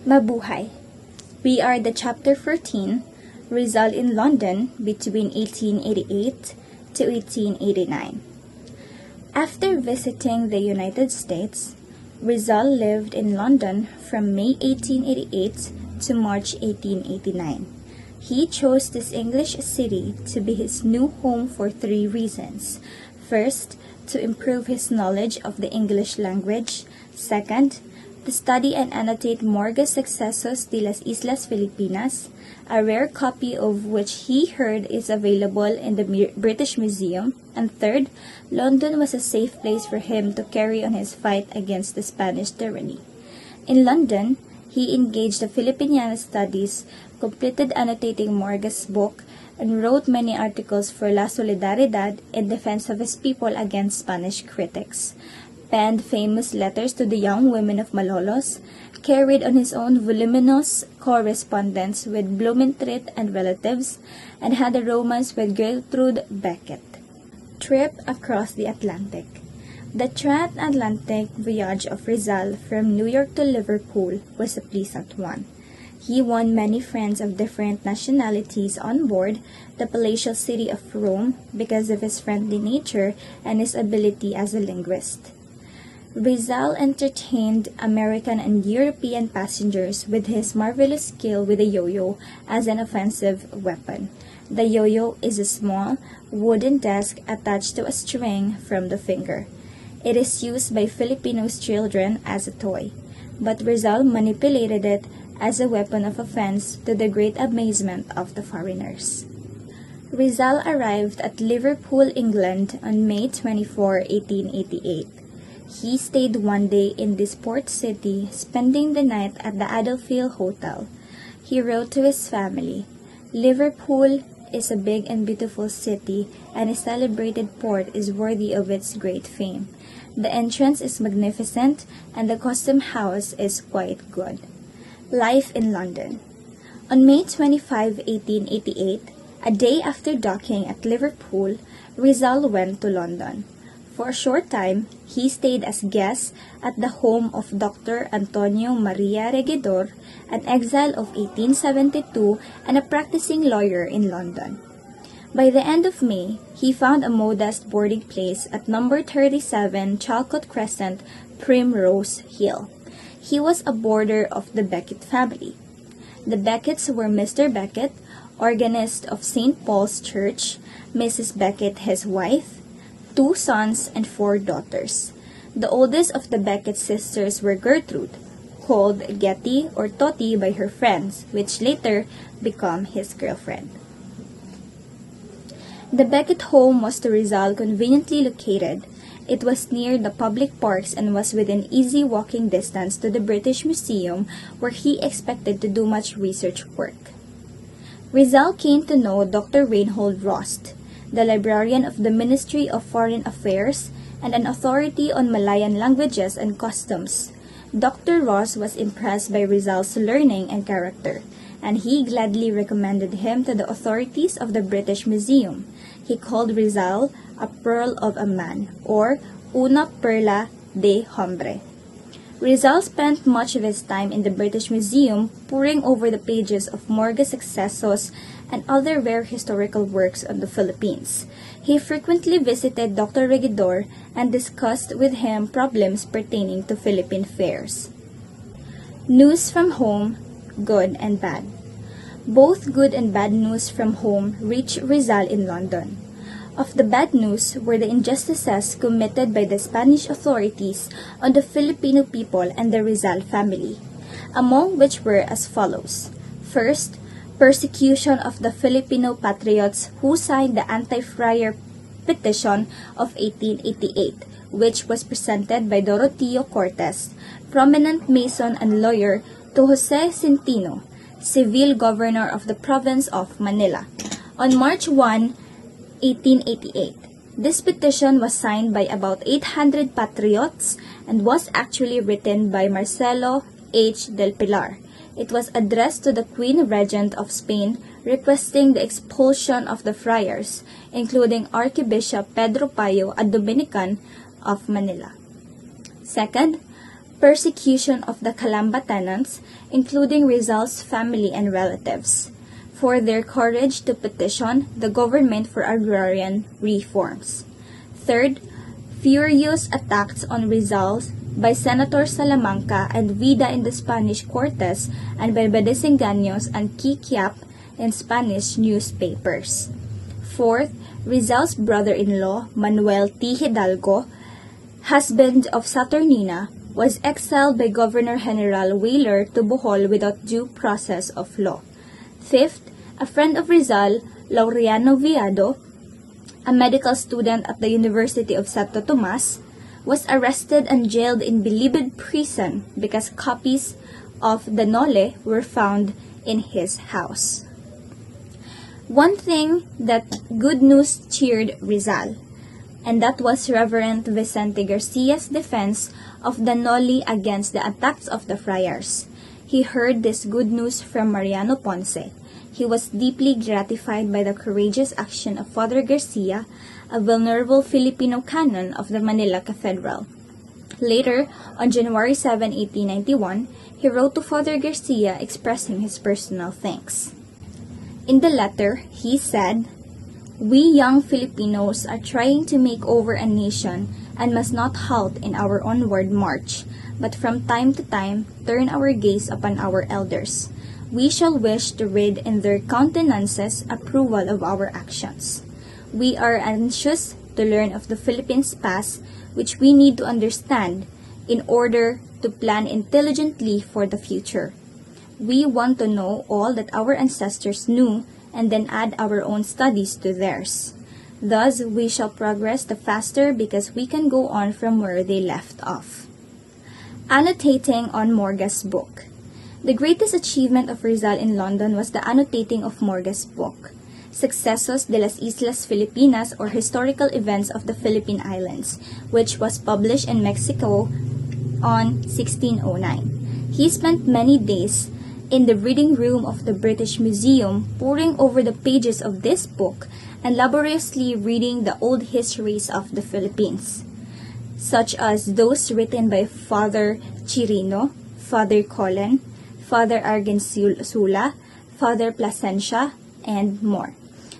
Mabuhay. We are the chapter 14, Rizal in London between 1888 to 1889. After visiting the United States, Rizal lived in London from May 1888 to March 1889. He chose this English city to be his new home for three reasons. First, to improve his knowledge of the English language. Second, to study and annotate Morga's Sucesos de las Islas Filipinas, a rare copy of which he heard is available in the British Museum. And third, London was a safe place for him to carry on his fight against the Spanish tyranny. In London, he engaged the Filipiniana studies, completed annotating Morga's book, and wrote many articles for La Solidaridad in defense of his people against Spanish critics, penned famous letters to the young women of Malolos, carried on his own voluminous correspondence with Blumentritt and relatives, and had a romance with Gertrude Beckett. Trip across the Atlantic. The transatlantic voyage of Rizal from New York to Liverpool was a pleasant one. He won many friends of different nationalities on board the palatial city of Rome because of his friendly nature and his ability as a linguist. Rizal entertained American and European passengers with his marvelous skill with a yo-yo as an offensive weapon. The yo-yo is a small, wooden desk attached to a string from the finger. It is used by Filipinos children as a toy, but Rizal manipulated it as a weapon of offense to the great amazement of the foreigners. Rizal arrived at Liverpool, England on May 24, 1888. He stayed one day in this port city, spending the night at the Adolphiel Hotel. He wrote to his family, "Liverpool is a big and beautiful city, and a celebrated port is worthy of its great fame. The entrance is magnificent, and the custom house is quite good." Life in London. On May 25, 1888, a day after docking at Liverpool, Rizal went to London. For a short time, he stayed as guest at the home of Dr. Antonio Maria Regidor, an exile of 1872 and a practicing lawyer in London. By the end of May, he found a modest boarding place at number 37 Chalcot Crescent, Primrose Hill. He was a boarder of the Beckett family. The Becketts were Mr. Beckett, organist of St. Paul's Church, Mrs. Beckett, his wife, 2 sons and 4 daughters. The oldest of the Beckett sisters were Gertrude, called Getty or Totty by her friends, which later became his girlfriend. The Beckett home was to Rizal conveniently located. It was near the public parks and was within easy walking distance to the British Museum, where he expected to do much research work. Rizal came to know Dr. Reinhold Rost, the librarian of the Ministry of Foreign Affairs and an authority on Malayan languages and customs. Dr. Ross was impressed by Rizal's learning and character, and he gladly recommended him to the authorities of the British Museum. He called Rizal a pearl of a man, or una perla de hombre. Rizal spent much of his time in the British Museum poring over the pages of Morga's Sucesos and other rare historical works on the Philippines. He frequently visited Dr. Regidor and discussed with him problems pertaining to Philippine affairs. News from home, good and bad. Both good and bad news from home reached Rizal in London. Of the bad news were the injustices committed by the Spanish authorities on the Filipino people and the Rizal family, among which were as follows. First, persecution of the Filipino patriots who signed the anti-friar petition of 1888, which was presented by Doroteo Cortes, prominent Mason and lawyer, to Jose Centino, civil governor of the province of Manila. On March 1, 1888, this petition was signed by about 800 patriots and was actually written by Marcelo H. del Pilar. It was addressed to the Queen Regent of Spain, requesting the expulsion of the friars, including Archbishop Pedro Payo, a Dominican of Manila. Second, persecution of the Calamba tenants, including Rizal's family and relatives, for their courage to petition the government for agrarian reforms. Third, furious attacks on Rizal by Senator Salamanca and Vida in the Spanish Cortes and by Desengaños and Kikiap in Spanish newspapers. Fourth, Rizal's brother-in-law, Manuel T. Hidalgo, husband of Saturnina, was exiled by Governor General Weyler to Bohol without due process of law. Fifth, a friend of Rizal, Laureano Viado, a medical student at the University of Santo Tomas, was arrested and jailed in Bilibid prison because copies of the Nole were found in his house. One thing that good news cheered Rizal, and that was Reverend Vicente Garcia's defense of the Noli against the attacks of the friars. He heard this good news from Mariano Ponce. He was deeply gratified by the courageous action of Father Garcia, a venerable Filipino canon of the Manila Cathedral. Later, on January 7, 1891, he wrote to Father Garcia expressing his personal thanks. In the letter, he said, "We young Filipinos are trying to make over a nation and must not halt in our onward march, but from time to time turn our gaze upon our elders. We shall wish to read in their countenances approval of our actions. We are anxious to learn of the Philippines' past, which we need to understand in order to plan intelligently for the future. We want to know all that our ancestors knew and then add our own studies to theirs. Thus, we shall progress the faster because we can go on from where they left off." Annotating on Morga's book. The greatest achievement of Rizal in London was the annotating of Morga's book, Sucesos de las Islas Filipinas, or Historical Events of the Philippine Islands, which was published in Mexico on 1609. He spent many days in the reading room of the British Museum poring over the pages of this book and laboriously reading the old histories of the Philippines, such as those written by Father Chirino, Father Colin, Father Argensula, Father Plasencia, and more.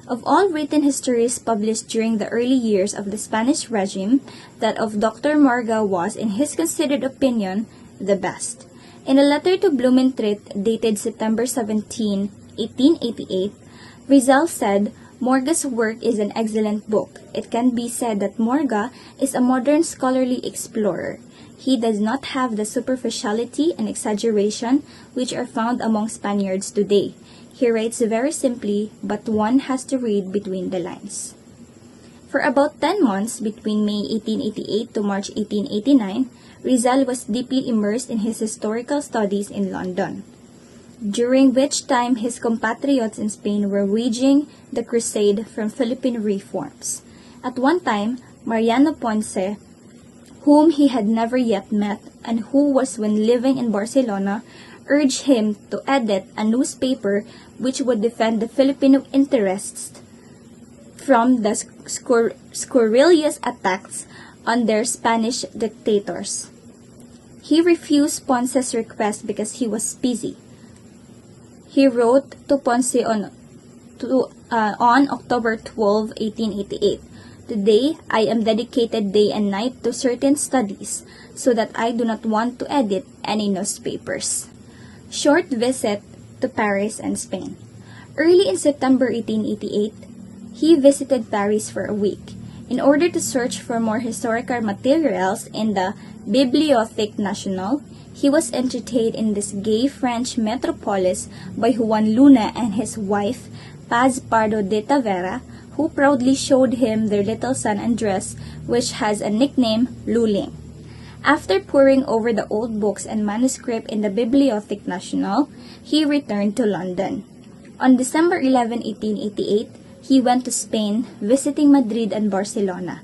Of all written histories published during the early years of the Spanish regime, that of Dr. Morga was, in his considered opinion, the best. In a letter to Blumentritt dated September 17, 1888, Rizal said, "Morga's work is an excellent book. It can be said that Morga is a modern scholarly explorer. He does not have the superficiality and exaggeration which are found among Spaniards today. He writes very simply, but one has to read between the lines." For about 10 months, between May 1888 to March 1889, Rizal was deeply immersed in his historical studies in London, during which time his compatriots in Spain were waging the crusade from Philippine reforms. At one time, Mariano Ponce, whom he had never yet met and who was when living in Barcelona, urged him to edit a newspaper which would defend the Filipino interests from the scurrilous attacks on their Spanish dictators. He refused Ponce's request because he was busy. He wrote to Ponce on October 12, 1888, "Today, I am dedicated day and night to certain studies, so that I do not want to edit any newspapers." Short visit to Paris and Spain. Early in September 1888, he visited Paris for a week in order to search for more historical materials in the Bibliothèque Nationale. He was entertained in this gay French metropolis by Juan Luna and his wife, Paz Pardo de Tavera, who proudly showed him their little son Andres, which has a nickname, Luling. After poring over the old books and manuscript in the Bibliothèque Nationale, he returned to London. On December 11, 1888, he went to Spain, visiting Madrid and Barcelona.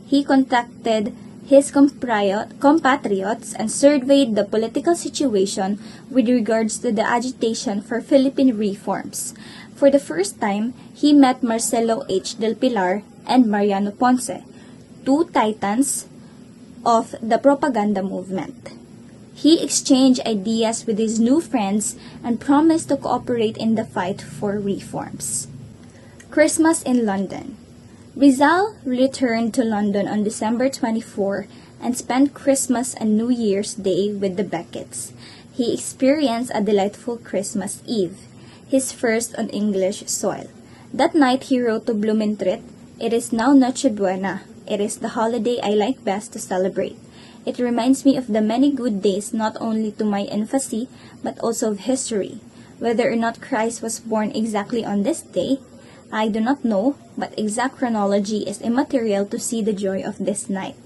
He contacted his compatriots and surveyed the political situation with regards to the agitation for Philippine reforms. For the first time, he met Marcelo H. del Pilar and Mariano Ponce, two titans of the propaganda movement. He exchanged ideas with his new friends and promised to cooperate in the fight for reforms. Christmas in London. Rizal returned to London on December 24 and spent Christmas and New Year's Day with the Beckets. He experienced a delightful Christmas Eve, his first on English soil. That night he wrote to Blumentritt, "It is now Noche Buena. It is the holiday I like best to celebrate. It reminds me of the many good days not only to my infancy, but also of history. Whether or not Christ was born exactly on this day, I do not know, but exact chronology is immaterial to see the joy of this night.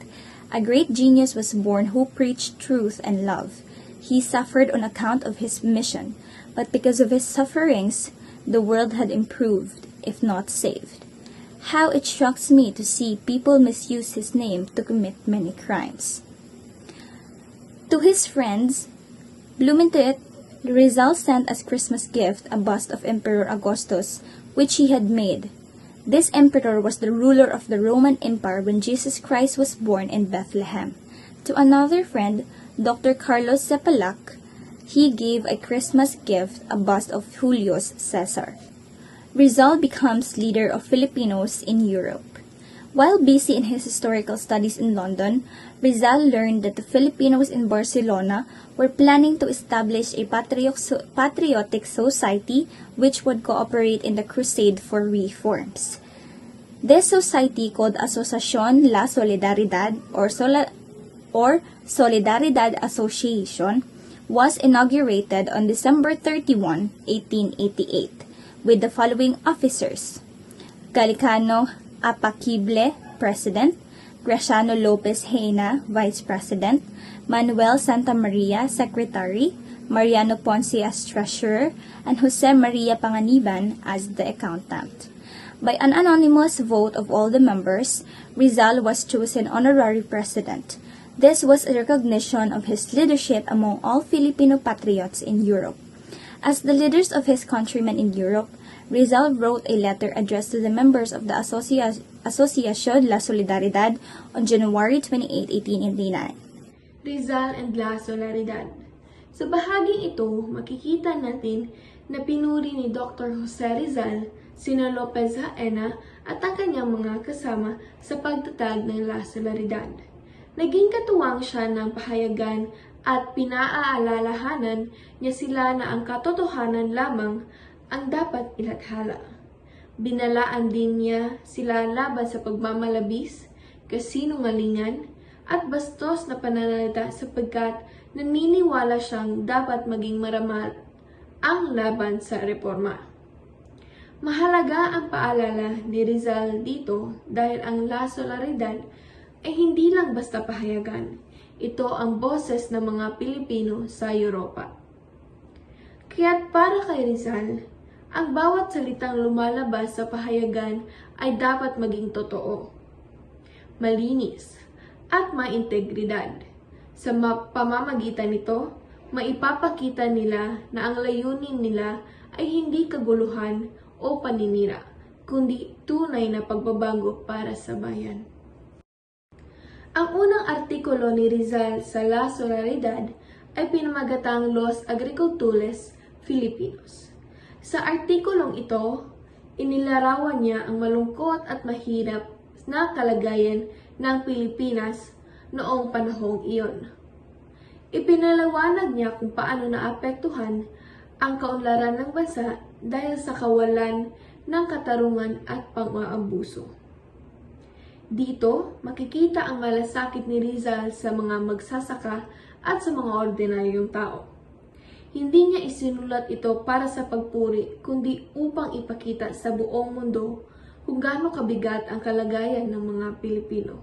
A great genius was born who preached truth and love. He suffered on account of his mission, but because of his sufferings, the world had improved, if not saved. How it shocks me to see people misuse his name to commit many crimes." To his friends, Blumentritt, Rizal sent as Christmas gift a bust of Emperor Augustus, which he had made. This emperor was the ruler of the Roman Empire when Jesus Christ was born in Bethlehem. To another friend, Dr. Carlos Cepalac, he gave a Christmas gift a bust of Julius Caesar. Rizal becomes leader of Filipinos in Europe. While busy in his historical studies in London, Rizal learned that the Filipinos in Barcelona were planning to establish a patriotic society which would cooperate in the crusade for reforms. This society, called Asociación La Solidaridad or Solidaridad Association, was inaugurated on December 31, 1888, with the following officers: Galicano Apaquible, President; Graciano Lopez Heina, Vice President; Manuel Santa Maria, Secretary; Mariano Ponce as Treasurer; and Jose Maria Panganiban as the Accountant. By an anonymous vote of all the members, Rizal was chosen honorary president. This was a recognition of his leadership among all Filipino patriots in Europe. As the leaders of his countrymen in Europe, Rizal wrote a letter addressed to the members of the Asociación La Solidaridad on January 28, 1889. Rizal and La Solidaridad. Sa bahaging ito, makikita natin na pinuri ni Dr. Jose Rizal, sina Lopez Haena at ang kanyang mga kasama sa pagtatag ng La Solidaridad. Naging katuwang siya ng pahayagan at pinaaalalahanan niya sila na ang katotohanan lamang ang dapat ilathala. Binalaan din niya sila laban sa pagmamalabis, kasinungalingan, at bastos na pananalita sapagkat naniniwala siyang dapat maging maramal ang laban sa reforma. Mahalaga ang paalala ni Rizal dito dahil ang La Solidaridad ay hindi lang basta pahayagan. Ito ang boses ng mga Pilipino sa Europa. Kaya't para kay Rizal, ang bawat salitang lumalabas sa pahayagan ay dapat maging totoo, malinis, at maintegridad. Sa pamamagitan nito, maipapakita nila na ang layunin nila ay hindi kaguluhan o paninira, kundi tunay na pagbabago para sa bayan. Ang unang artikulo ni Rizal sa La Solidaridad ay pinamagatang Los Agricultores Filipinos. Sa artikulong ito, inilarawan niya ang malungkot at mahirap na kalagayan ng Pilipinas noong panahong iyon. Ipinaliwanag niya kung paano naapektuhan ang kaunlaran ng bansa dahil sa kawalan ng katarungan at pang-aabuso. Dito, makikita ang malasakit ni Rizal sa mga magsasaka at sa mga ordinaryong tao. Hindi niya isinulat ito para sa pagpuri, kundi upang ipakita sa buong mundo kung gaano kabigat ang kalagayan ng mga Pilipino.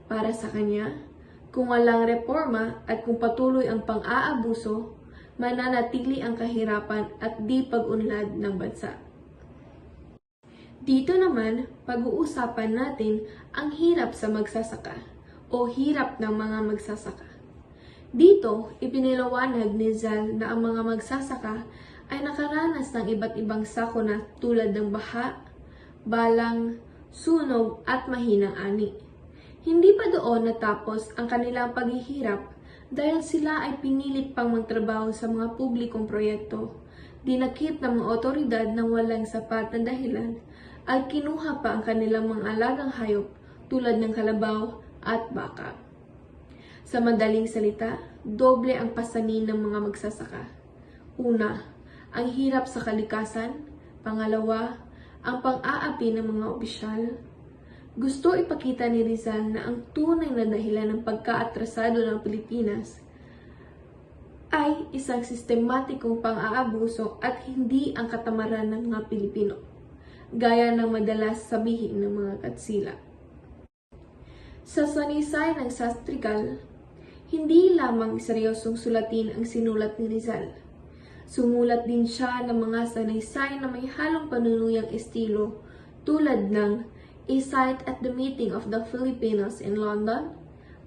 Para sa kanya, kung walang reforma at kung patuloy ang pang-aabuso, mananatili ang kahirapan at di pag-unlad ng bansa. Dito naman, pag-uusapan natin ang hirap sa magsasaka o hirap ng mga magsasaka. Dito, ipiniliwanag ni Rizal na ang mga magsasaka ay nakaranas ng iba't ibang sakuna tulad ng baha, balang, sunog at mahinang ani. Hindi pa doon natapos ang kanilang paghihirap dahil sila ay pinilit pang magtrabaho sa mga publikong proyekto. Dinakip ng mga otoridad ng walang sapat na dahilan at kinuha pa ang kanilang mga alagang hayop tulad ng kalabaw at baka. Sa madaling salita, doble ang pasanin ng mga magsasaka. Una, ang hirap sa kalikasan. Pangalawa, ang pang-aapi ng mga opisyal. Gusto ipakita ni Rizal na ang tunay na dahilan ng pagka-atrasado ng Pilipinas ay isang sistematikong pang-aabuso at hindi ang katamaran ng mga Pilipino, gaya ng madalas sabihin ng mga katsila. Sa sanisay ng sastrikal, hindi lamang seryosong sulatin ang sinulat ni Rizal. Sumulat din siya ng mga sanaysay na may halong panunuyang estilo tulad ng A Sight at the Meeting of the Filipinos in London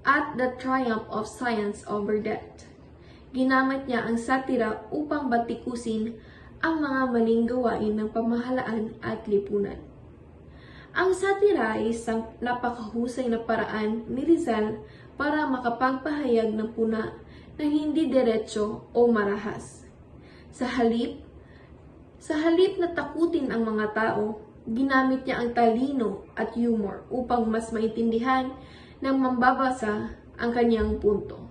at The Triumph of Science Over Death. Ginamit niya ang satira upang batikusin ang mga maling gawain ng pamahalaan at lipunan. Ang satira ay isang napakahusay na paraan ni Rizal para makapagpahayag ng puna na hindi diretso o marahas. Sa halip na takutin ang mga tao, ginamit niya ang talino at humor upang mas maintindihan ng mambabasa ang kanyang punto.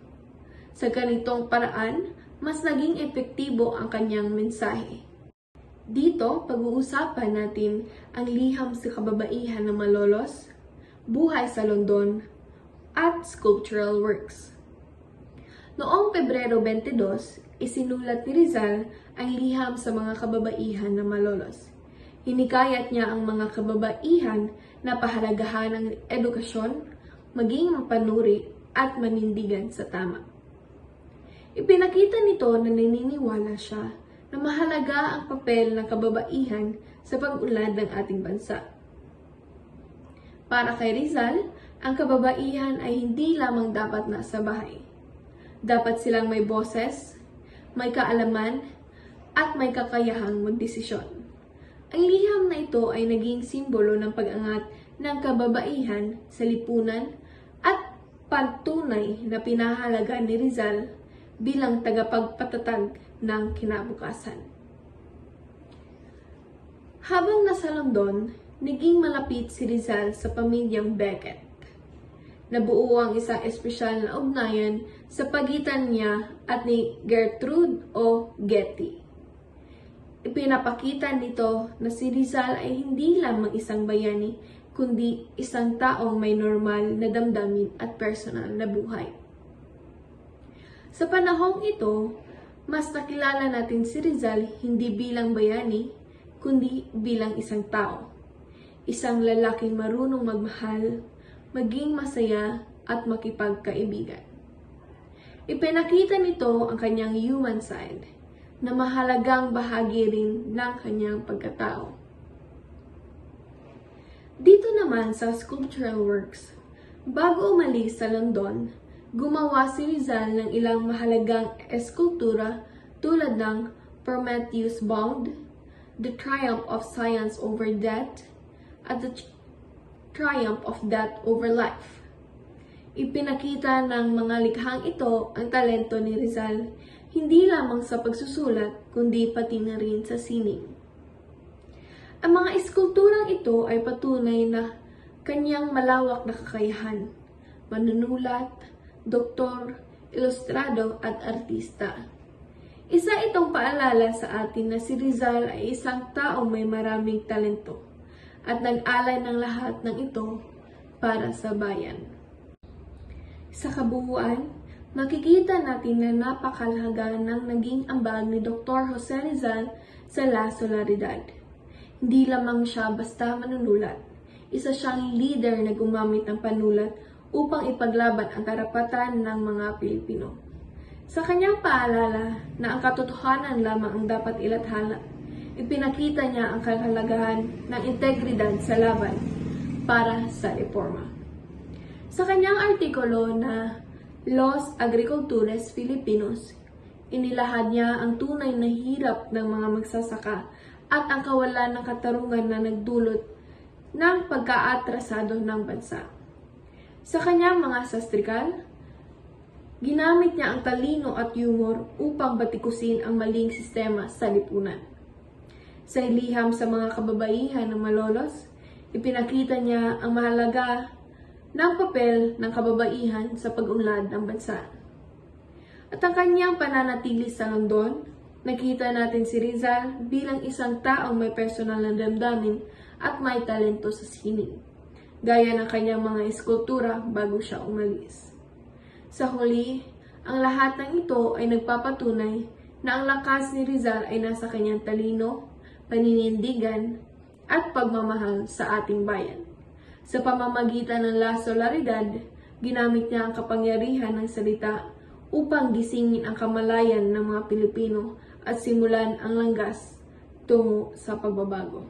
Sa ganitong paraan, mas naging epektibo ang kanyang mensahe. Dito, pag-uusapan natin ang liham sa kababaihan ng Malolos, buhay sa London, at sculptural works. Noong Pebrero 22, isinulat ni Rizal ang liham sa mga kababaihan ng Malolos. Hinikayat niya ang mga kababaihan na pahalagahan ng edukasyon, maging mapanuri at manindigan sa tama. Ipinakita nito na naniniwala siya na mahalaga ang papel ng kababaihan sa pag-unlad ng ating bansa. Para kay Rizal, ang kababaihan ay hindi lamang dapat nasa bahay. Dapat silang may boses, may kaalaman, at may kakayahang magdesisyon. Ang liham na ito ay naging simbolo ng pag-angat ng kababaihan sa lipunan at pagtunay na pinahalaga ni Rizal bilang tagapagpatatag ng kinabukasan. Habang nasa London, naging malapit si Rizal sa pamilyang Beckett. Nabuo ang isang espesyal na ugnayan sa pagitan niya at ni Gertrude o Getty. Ipinapakita nito na si Rizal ay hindi lamang isang bayani, kundi isang taong may normal na damdamin at personal na buhay. Sa panahong ito, mas nakilala natin si Rizal hindi bilang bayani, kundi bilang isang tao. Isang lalaking marunong magmahal, maging masaya at makipagkaibigan. Ipinakita nito ang kanyang human side na mahalagang bahagi rin ng kanyang pagkatao. Dito naman sa sculptural works, bago umalis sa London, gumawa si Rizal ng ilang mahalagang eskultura tulad ng Prometheus Bound, The Triumph of Science Over Death, at The Triumph of Death Over Life. Ipinakita ng mga likhang ito ang talento ni Rizal, hindi lamang sa pagsusulat, kundi pati na rin sa sining. Ang mga eskulturang ito ay patunay na kanyang malawak na kakayahan, manunulat, doktor, ilustrado at artista. Isa itong paalala sa atin na si Rizal ay isang taong may maraming talento at nag-alay ng lahat ng ito para sa bayan. Sa kabuuan, makikita natin na napakahalaga ng naging ambag ni Dr. Jose Rizal sa La Solidaridad. Hindi lamang siya basta manunulat, isa siyang leader na gumamit ng panulat upang ipaglaban ang karapatan ng mga Pilipino. Sa kanyang paalala na ang katotohanan lamang ang dapat ilathala, ipinakita niya ang kahalagahan ng integridad sa laban para sa reforma. Sa kanyang artikulo na Los Agricultores Filipinos, inilahad niya ang tunay na hirap ng mga magsasaka at ang kawalan ng katarungan na nagdulot ng pagkaatrasado ng bansa. Sa kanyang mga sastrikal, Ginamit niya ang talino at humor upang batikusin ang maling sistema sa lipunan. Sa liham sa mga kababaihan ng malolos, ipinakita niya ang mahalaga ng papel ng kababaihan sa pag-unlad ng bansa. At ang kanyang pananatili sa London, nakita natin si Rizal bilang isang taong may personal na damdamin at may talento sa sining, gaya ng kanyang mga eskultura bago siya umalis. Sa huli, ang lahat ng ito ay nagpapatunay na ang lakas ni Rizal ay nasa kanyang talino, paninindigan, at pagmamahal sa ating bayan. Sa pamamagitan ng La Solidaridad, ginamit niya ang kapangyarihan ng salita upang gisingin ang kamalayan ng mga Pilipino at simulan ang langgas tungo sa pagbabago.